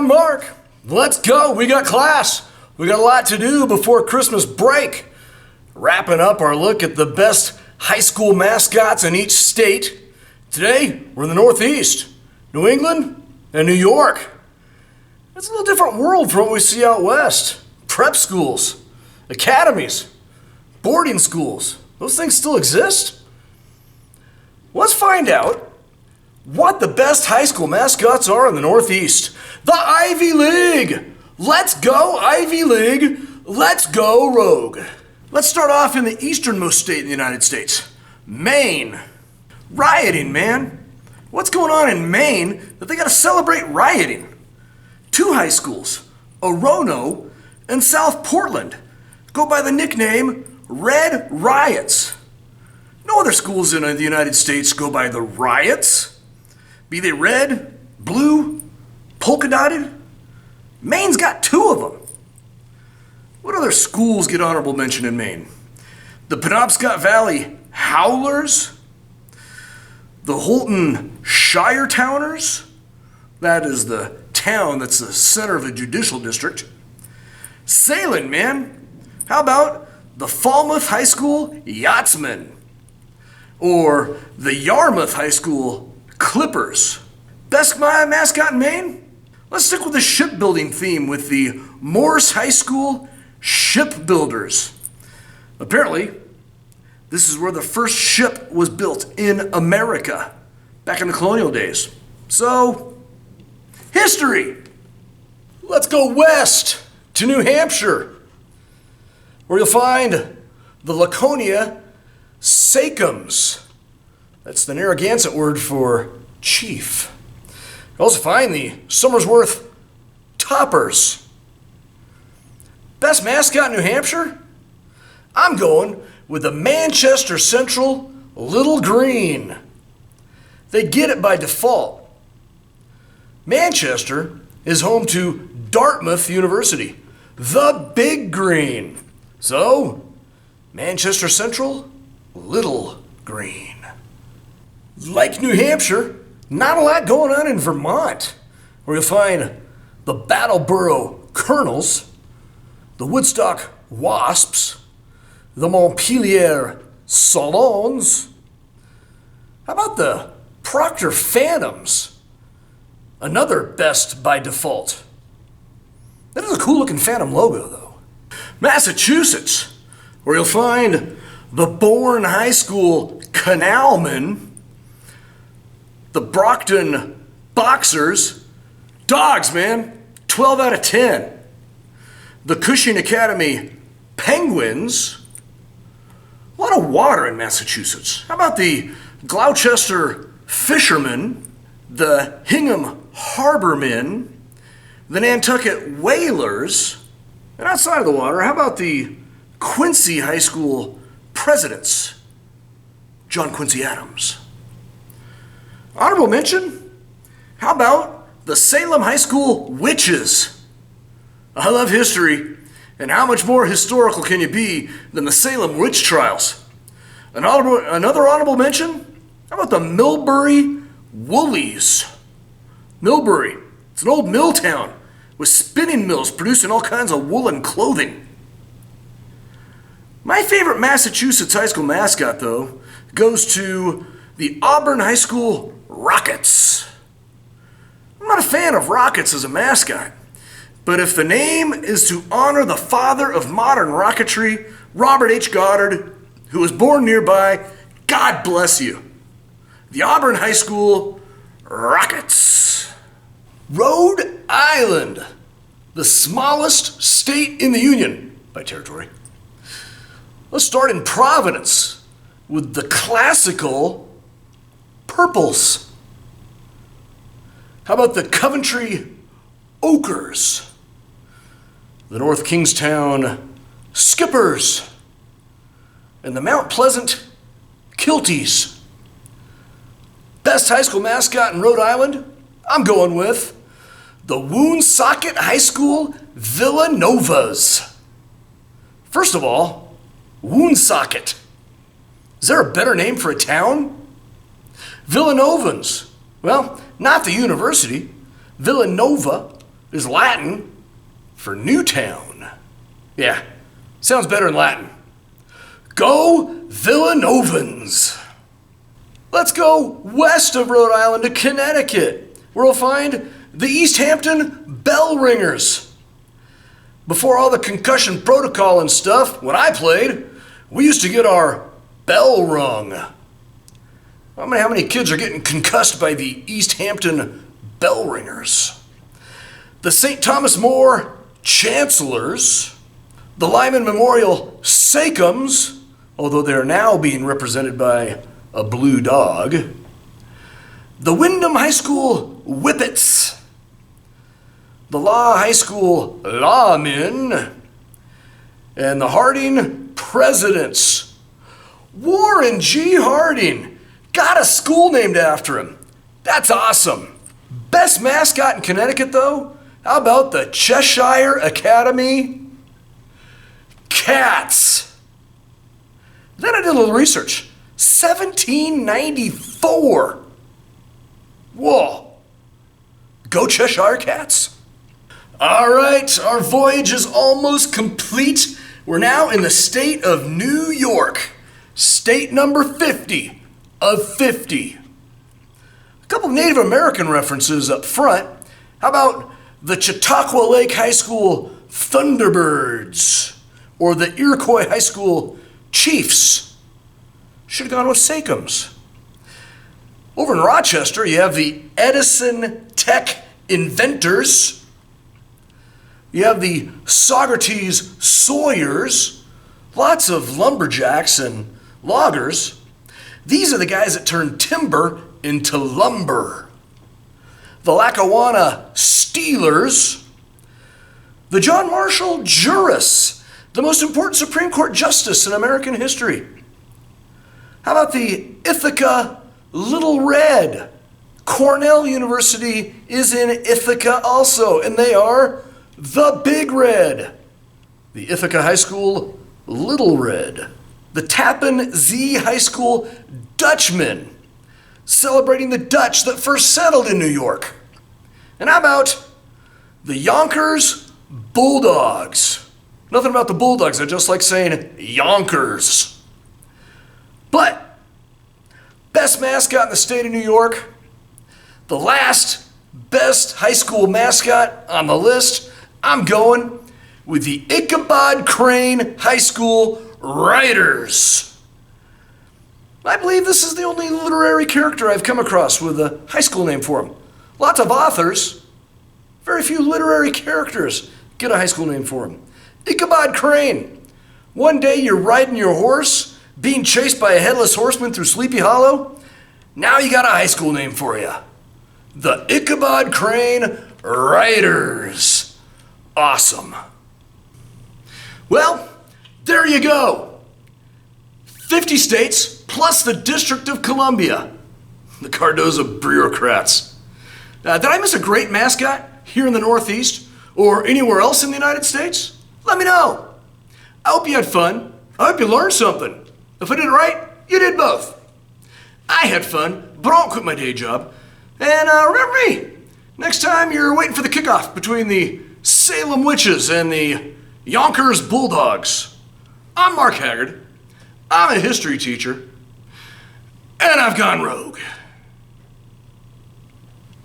I'm Mark. Let's go. We got class. We got a lot to do before Christmas break. Wrapping up our look at the best high school mascots in each state. Today, we're in the Northeast, New England, and New York. It's a little different world from what we see out west. Prep schools, academies, boarding schools. Those things still exist? Let's find out what the best high school mascots are in the Northeast. The Ivy League! Let's go Ivy League! Let's go Rogue! Let's start off in the easternmost state in the United States, Maine. Rioting, man. What's going on in Maine that they gotta celebrate rioting? Two high schools, Orono and South Portland, go by the nickname Red Riots. No other schools in the United States go by the Riots. Be they red, blue, polka dotted. Maine's got two of them. What other schools get honorable mention in Maine? The Penobscot Valley Howlers, the Holton Shire Towners, that is the town that's the center of the judicial district. Sailing, man. How about the Falmouth High School Yachtsmen? Or the Yarmouth High School Clippers. Best mascot in Maine? Let's stick with the shipbuilding theme with the Morse High School Shipbuilders. Apparently, this is where the first ship was built in America back in the colonial days. So, history. Let's go west to New Hampshire, where you'll find the Laconia Sacums. That's the Narragansett word for chief. You'll also find the Somersworth Toppers. Best mascot in New Hampshire? I'm going with the Manchester Central Little Green. They get it by default. Manchester is home to Dartmouth University, the Big Green. So, Manchester Central Little Green. Like New Hampshire, not a lot going on in Vermont, where you'll find the Brattleboro Colonels, the Woodstock Wasps, the Montpelier Salons. How about the Proctor Phantoms? Another best by default. That is a cool looking Phantom logo, though. Massachusetts, where you'll find the Bourne High School Canalmen, the Brockton Boxers, dogs, man, 12 out of 10. The Cushing Academy Penguins. A lot of water in Massachusetts. How about the Gloucester Fishermen, the Hingham Harbormen, the Nantucket Whalers, and outside of the water, how about the Quincy High School Presidents? John Quincy Adams. Honorable mention? How about the Salem High School Witches? I love history, and how much more historical can you be than the Salem witch trials? Another honorable mention? How about the Millbury Woolies? Millbury, it's an old mill town with spinning mills producing all kinds of woolen clothing. My favorite Massachusetts high school mascot, though, goes to the Auburn High School Rockets. I'm not a fan of Rockets as a mascot, but if the name is to honor the father of modern rocketry, Robert H. Goddard, who was born nearby, God bless you. The Auburn High School Rockets. Rhode Island, the smallest state in the Union by territory. Let's start in Providence with the classical Purples. How about the Coventry Ochres? The North Kingstown Skippers? And the Mount Pleasant Kilties. Best high school mascot in Rhode Island? I'm going with the Woonsocket High School Villanovas. First of all, Woonsocket. Is there a better name for a town? Villanovans. Well, not the university. Villanova is Latin for Newtown. Yeah, sounds better in Latin. Go Villanovans! Let's go west of Rhode Island to Connecticut, where we'll find the East Hampton Bell Ringers. Before all the concussion protocol and stuff, when I played, we used to get our bell rung. I mean, how many kids are getting concussed by the East Hampton Bell Ringers? The St. Thomas More Chancellors, the Lyman Memorial Sacums, although they're now being represented by a blue dog, the Wyndham High School Whippets, the Law High School Lawmen, and the Harding Presidents. Warren G. Harding got a school named after him. That's awesome. Best mascot in Connecticut, though? How about the Cheshire Academy Cats? Then I did a little research. 1794. Whoa. Go Cheshire Cats. All right, our voyage is almost complete. We're now in the state of New York. State number 50 of 50. A couple of Native American references up front. How about the Chautauqua Lake High School Thunderbirds or the Iroquois High School Chiefs? Should have gone with Sacums. Over in Rochester, you have the Edison Tech Inventors. You have the Socrates Sawyers. Lots of lumberjacks and loggers. These are the guys that turn timber into lumber. The Lackawanna Steelers. The John Marshall Juris, the most important Supreme Court justice in American history. How about the Ithaca Little Red? Cornell University is in Ithaca also, and they are the Big Red. The Ithaca High School Little Red. The Tappan Zee High School Dutchmen, celebrating the Dutch that first settled in New York. And how about the Yonkers Bulldogs? Nothing about the Bulldogs, I just like saying Yonkers. But, best mascot in the state of New York, the last best high school mascot on the list, I'm going with the Ichabod Crane High School Writers. I believe this is the only literary character I've come across with a high school name for him. Lots of authors, very few literary characters get a high school name for him. Ichabod Crane. One day you're riding your horse, being chased by a headless horseman through Sleepy Hollow. Now you got a high school name for you. The Ichabod Crane Writers. Awesome. Well, there you go. 50 states plus the District of Columbia. The Cardozo bureaucrats. Did I miss a great mascot here in the Northeast or anywhere else in the United States? Let me know. I hope you had fun. I hope you learned something. If I did it right, you did both. I had fun, but I won't quit my day job. And remember me, next time you're waiting for the kickoff between the Salem Witches and the Yonkers Bulldogs. I'm Mark Haggard. I'm a history teacher, and I've gone rogue.